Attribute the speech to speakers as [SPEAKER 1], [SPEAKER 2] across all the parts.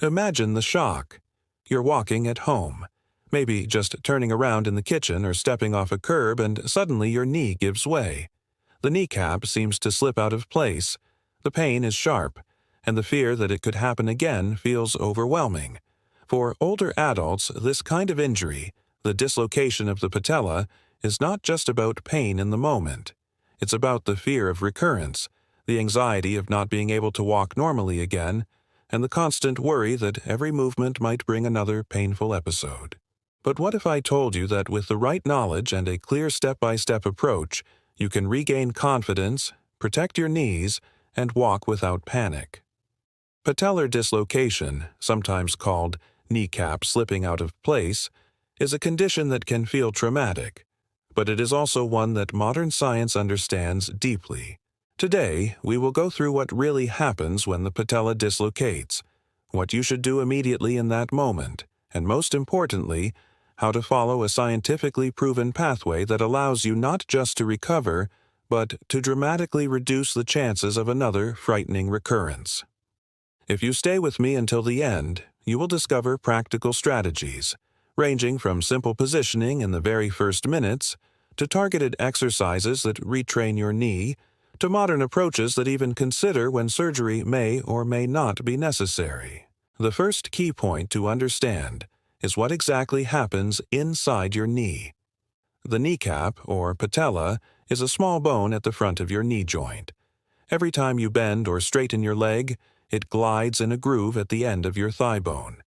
[SPEAKER 1] Imagine the shock. You're walking at home, maybe just turning around in the kitchen or stepping off a curb, and suddenly your knee gives way. The kneecap seems to slip out of place. The pain is sharp, and the fear that it could happen again feels overwhelming. For older adults, this kind of injury, the dislocation of the patella, is not just about pain in the moment. It's about the fear of recurrence, the anxiety of not being able to walk normally again, and the constant worry that every movement might bring another painful episode. But what if I told you that with the right knowledge and a clear step-by-step approach, you can regain confidence, protect your knees, and walk without panic? Patellar dislocation, sometimes called kneecap slipping out of place, is a condition that can feel traumatic, but it is also one that modern science understands deeply. Today, we will go through what really happens when the patella dislocates, what you should do immediately in that moment, and most importantly, how to follow a scientifically proven pathway that allows you not just to recover, but to dramatically reduce the chances of another frightening recurrence. If you stay with me until the end, you will discover practical strategies, ranging from simple positioning in the very first minutes, to targeted exercises that retrain your knee, to modern approaches that even consider when surgery may or may not be necessary. The first key point to understand is what exactly happens inside your knee. The kneecap, or patella, is a small bone at the front of your knee joint. Every time you bend or straighten your leg, it glides in a groove at the end of your thigh bone,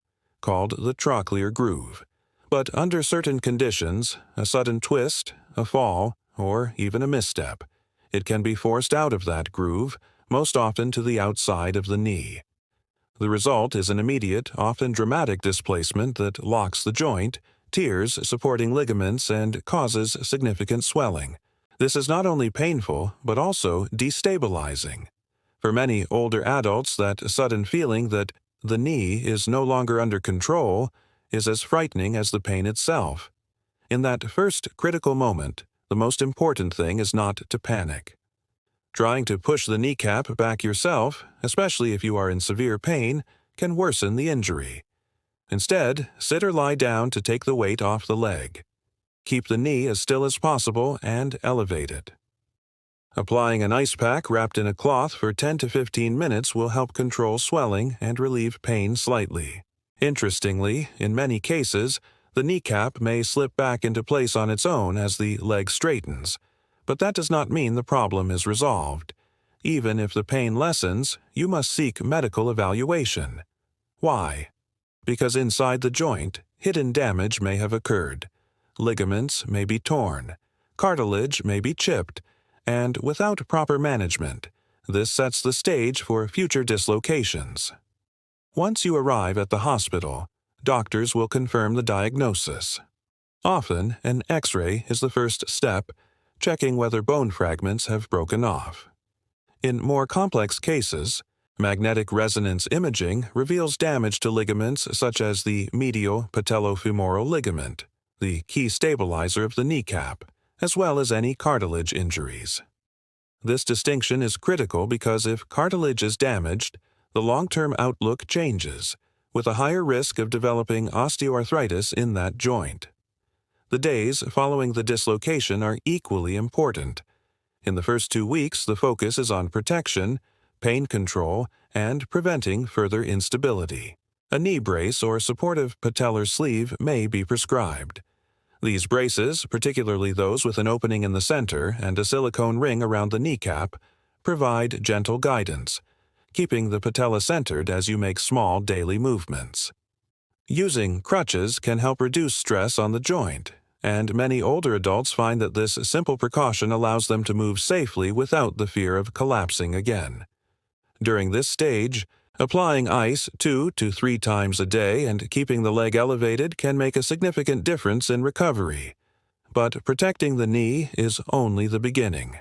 [SPEAKER 1] called the trochlear groove. But under certain conditions, a sudden twist, a fall, or even a misstep, it can be forced out of that groove, most often to the outside of the knee. The result is an immediate, often dramatic displacement that locks the joint, tears supporting ligaments, and causes significant swelling. This is not only painful, but also destabilizing. For many older adults, that sudden feeling that the knee is no longer under control is as frightening as the pain itself. In that first critical moment, the most important thing is not to panic. Trying to push the kneecap back yourself, especially if you are in severe pain, can worsen the injury. Instead, sit or lie down to take the weight off the leg. Keep the knee as still as possible and elevate it. Applying an ice pack wrapped in a cloth for 10 to 15 minutes will help control swelling and relieve pain slightly. Interestingly, in many cases, the kneecap may slip back into place on its own as the leg straightens, but that does not mean the problem is resolved. Even if the pain lessens, you must seek medical evaluation. Why? Because inside the joint, hidden damage may have occurred. Ligaments may be torn, cartilage may be chipped, and without proper management, this sets the stage for future dislocations. Once you arrive at the hospital, doctors will confirm the diagnosis. Often, an X-ray is the first step, checking whether bone fragments have broken off. In more complex cases, magnetic resonance imaging reveals damage to ligaments such as the medial patellofemoral ligament, the key stabilizer of the kneecap, as well as any cartilage injuries. This distinction is critical because if cartilage is damaged, the long-term outlook changes, with a higher risk of developing osteoarthritis in that joint. The days following the dislocation are equally important. In the first 2 weeks, the focus is on protection, pain control, and preventing further instability. A knee brace or supportive patellar sleeve may be prescribed. These braces, particularly those with an opening in the center and a silicone ring around the kneecap, provide gentle guidance, keeping the patella centered as you make small daily movements. Using crutches can help reduce stress on the joint, and many older adults find that this simple precaution allows them to move safely without the fear of collapsing again. During this stage, applying ice 2 to 3 times a day and keeping the leg elevated can make a significant difference in recovery. But protecting the knee is only the beginning.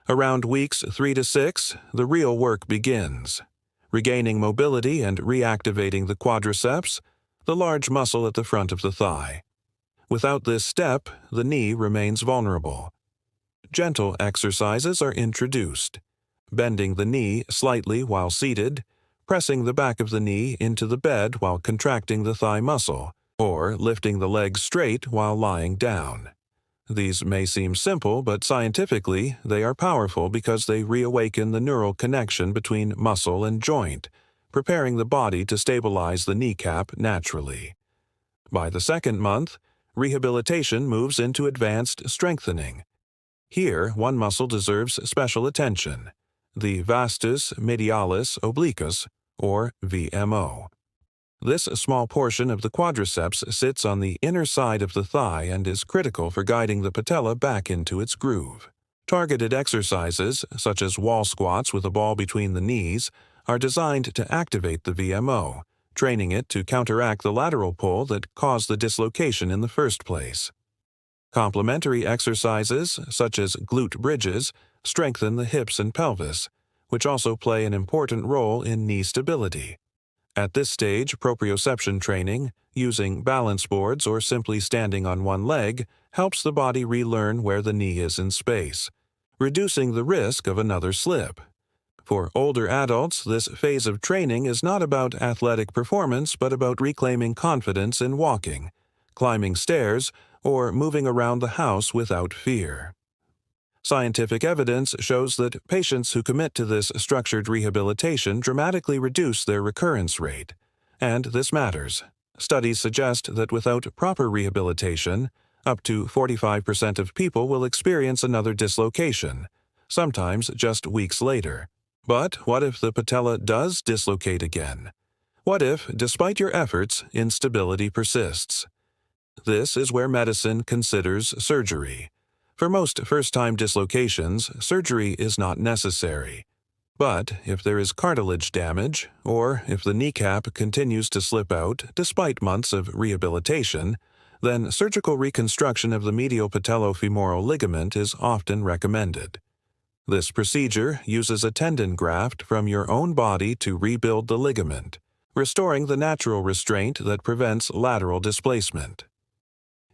[SPEAKER 1] Around weeks 3 to 6, the real work begins. Regaining mobility and reactivating the quadriceps, the large muscle at the front of the thigh. Without this step, the knee remains vulnerable. Gentle exercises are introduced. Bending the knee slightly while seated, pressing the back of the knee into the bed while contracting the thigh muscle, or lifting the leg straight while lying down. These may seem simple, but scientifically, they are powerful because they reawaken the neural connection between muscle and joint, preparing the body to stabilize the kneecap naturally. By the second month, rehabilitation moves into advanced strengthening. Here, one muscle deserves special attention: the vastus medialis obliquus, or VMO. This small portion of the quadriceps sits on the inner side of the thigh and is critical for guiding the patella back into its groove. Targeted exercises, such as wall squats with a ball between the knees, are designed to activate the VMO, training it to counteract the lateral pull that caused the dislocation in the first place. Complementary exercises, such as glute bridges, strengthen the hips and pelvis, which also play an important role in knee stability. At this stage, proprioception training, using balance boards or simply standing on one leg, helps the body relearn where the knee is in space, reducing the risk of another slip. For older adults, this phase of training is not about athletic performance but about reclaiming confidence in walking, climbing stairs, or moving around the house without fear. Scientific evidence shows that patients who commit to this structured rehabilitation dramatically reduce their recurrence rate. And this matters. Studies suggest that without proper rehabilitation, up to 45% of people will experience another dislocation, sometimes just weeks later. But what if the patella does dislocate again? What if, despite your efforts, instability persists? This is where medicine considers surgery. For most first-time dislocations, surgery is not necessary. But if there is cartilage damage, or if the kneecap continues to slip out despite months of rehabilitation, then surgical reconstruction of the medial patellofemoral ligament is often recommended. This procedure uses a tendon graft from your own body to rebuild the ligament, restoring the natural restraint that prevents lateral displacement.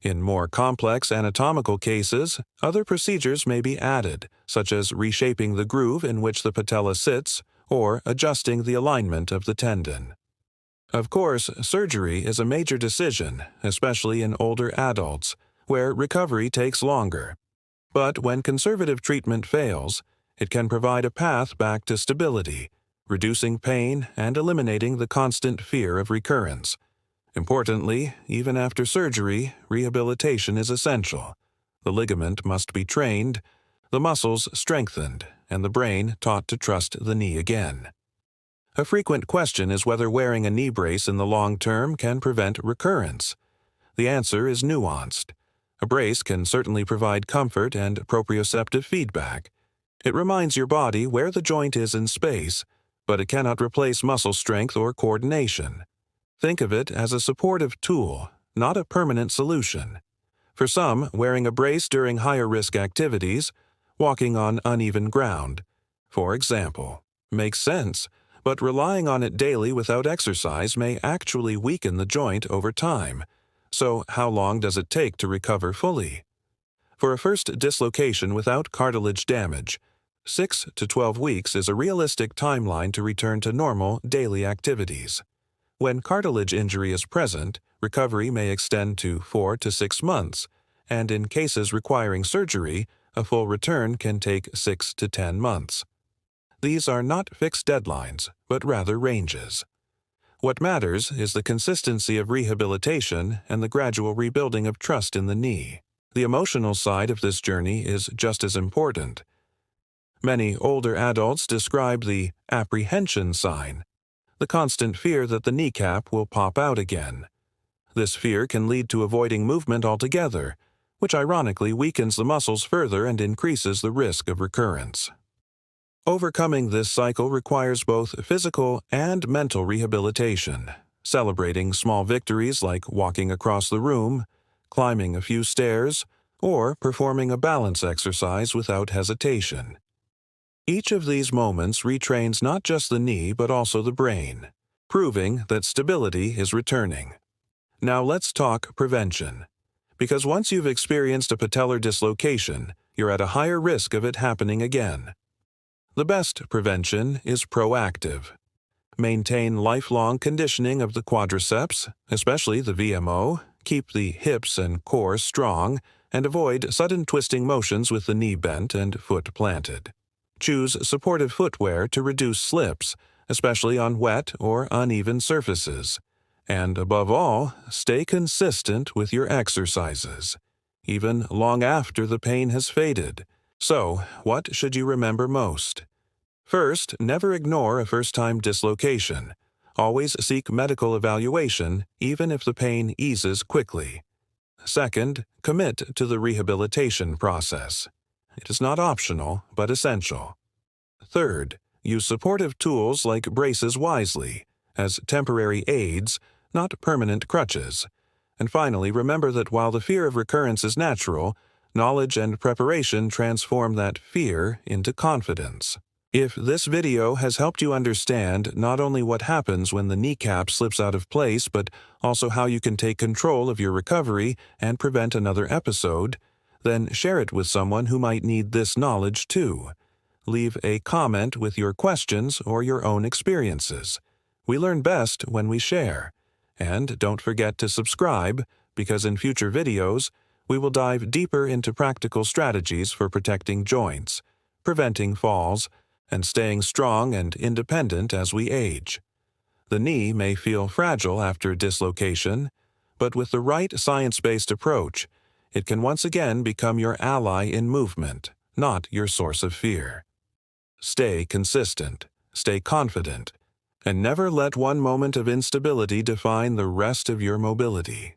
[SPEAKER 1] In more complex anatomical cases, other procedures may be added, such as reshaping the groove in which the patella sits or adjusting the alignment of the tendon. Of course, surgery is a major decision, especially in older adults, where recovery takes longer. But when conservative treatment fails, it can provide a path back to stability, reducing pain and eliminating the constant fear of recurrence. Importantly, even after surgery, rehabilitation is essential. The ligament must be trained, the muscles strengthened, and the brain taught to trust the knee again. A frequent question is whether wearing a knee brace in the long term can prevent recurrence. The answer is nuanced. A brace can certainly provide comfort and proprioceptive feedback. It reminds your body where the joint is in space, but it cannot replace muscle strength or coordination. Think of it as a supportive tool, not a permanent solution. For some, wearing a brace during higher-risk activities, walking on uneven ground, for example, makes sense, but relying on it daily without exercise may actually weaken the joint over time. So how long does it take to recover fully? For a first dislocation without cartilage damage, 6 to 12 weeks is a realistic timeline to return to normal daily activities. When cartilage injury is present, recovery may extend to 4 to 6 months, and in cases requiring surgery, a full return can take 6 to 10 months. These are not fixed deadlines, but rather ranges. What matters is the consistency of rehabilitation and the gradual rebuilding of trust in the knee. The emotional side of this journey is just as important. Many older adults describe the apprehension sign, the constant fear that the kneecap will pop out again. This fear can lead to avoiding movement altogether, which ironically weakens the muscles further and increases the risk of recurrence. Overcoming this cycle requires both physical and mental rehabilitation, celebrating small victories like walking across the room, climbing a few stairs, or performing a balance exercise without hesitation. Each of these moments retrains not just the knee but also the brain, proving that stability is returning. Now let's talk prevention. Because once you've experienced a patellar dislocation, you're at a higher risk of it happening again. The best prevention is proactive. Maintain lifelong conditioning of the quadriceps, especially the VMO, keep the hips and core strong, and avoid sudden twisting motions with the knee bent and foot planted. Choose supportive footwear to reduce slips, especially on wet or uneven surfaces. And above all, stay consistent with your exercises, even long after the pain has faded. So, what should you remember most? First, never ignore a first-time dislocation. Always seek medical evaluation, even if the pain eases quickly. Second, commit to the rehabilitation process. It is not optional, but essential. Third, use supportive tools like braces wisely, as temporary aids, not permanent crutches. And finally, remember that while the fear of recurrence is natural, knowledge and preparation transform that fear into confidence. If this video has helped you understand not only what happens when the kneecap slips out of place, but also how you can take control of your recovery and prevent another episode, then share it with someone who might need this knowledge too. Leave a comment with your questions or your own experiences. We learn best when we share. And don't forget to subscribe, because in future videos, we will dive deeper into practical strategies for protecting joints, preventing falls, and staying strong and independent as we age. The knee may feel fragile after dislocation, but with the right science-based approach, it can once again become your ally in movement, not your source of fear. Stay consistent, stay confident, and never let one moment of instability define the rest of your mobility.